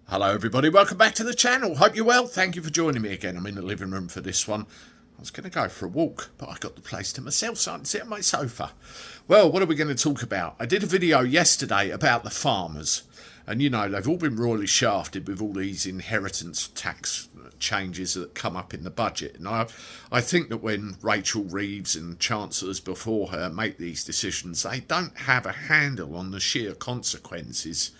Hello everybody, welcome back to the channel. Hope you're well. Thank you for joining me again. I'm in the living room for this one. I was going to go for a walk, but I got the place to myself, so I can sit on my sofa. Well, what are we going to talk about? I did a video yesterday about the farmers. And you know, they've all been royally shafted with all these inheritance tax changes that come up in the budget. And I think that when Rachel Reeves and chancellors before her make these decisions, they don't have a handle on the sheer consequences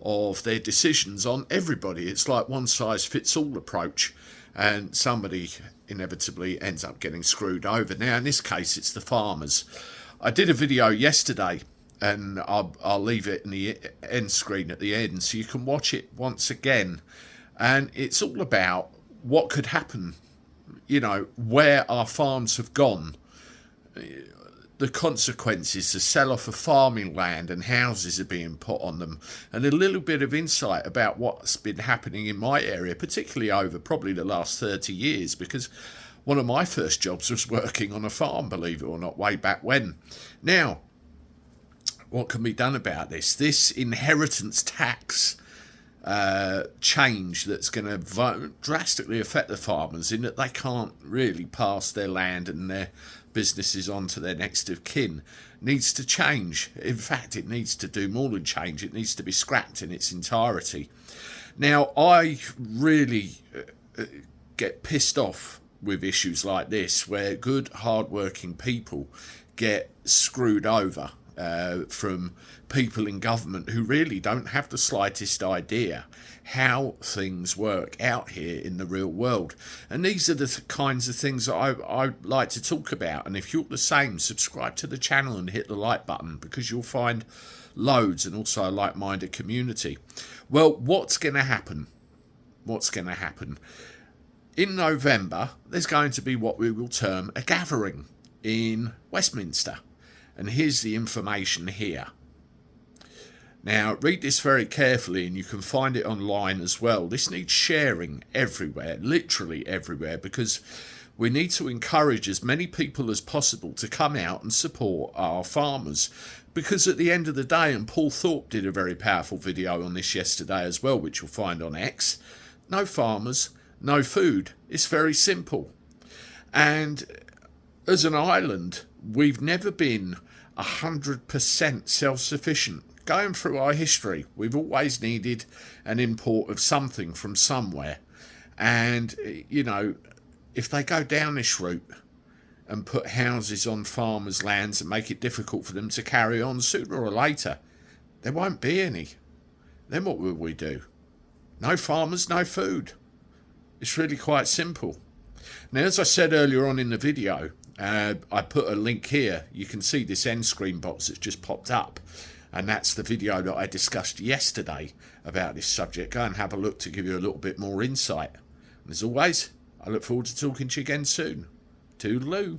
of their decisions on everybody. It's like one size fits all approach, and somebody inevitably ends up getting screwed over. Now in this case it's the farmers. I did a video yesterday and I'll leave it in the end screen at the end so you can watch it once again, and it's all about what could happen, you know, where our farms have gone, the consequences, the sell-off of farming land and houses are being put on them, and a little bit of insight about what's been happening in my area, particularly over probably the last 30 years, because one of my first jobs was working on a farm, believe it or not, way back when. Now, what can be done about this? This inheritance tax change that's going to drastically affect the farmers in that they can't really pass their land and their businesses on to their next of kin needs to change. In fact, it needs to do more than change. It needs to be scrapped in its entirety. Now, I really get pissed off with issues like this, where good, hard-working people get screwed over from people in government who really don't have the slightest idea how things work out here in the real world. And these are the kinds of things that I like to talk about. And if you're the same, subscribe to the channel and hit the like button, because you'll find loads, and also a like-minded community. Well, what's going to happen? What's going to happen? In November, there's going to be what we will term a gathering in Westminster. And here's the information here. Now, read this very carefully, and you can find it online as well. This needs sharing everywhere, literally everywhere, because we need to encourage as many people as possible to come out and support our farmers. Because at the end of the day, and Paul Thorpe did a very powerful video on this yesterday as well, which you'll find on X, no farmers, no food. It's very simple. And as an island, we've never been 100% self-sufficient. Going through our history, we've always needed an import of something from somewhere. And, you know, if they go down this route and put houses on farmers' lands and make it difficult for them to carry on, sooner or later, there won't be any. Then what will we do? No farmers, no food. It's really quite simple. Now, as I said earlier on in the video, I put a link here. You can see this end screen box that's just popped up, and that's the video that I discussed yesterday about this subject. Go and have a look to give you a little bit more insight. And as always, I look forward to talking to you again soon. Toodaloo.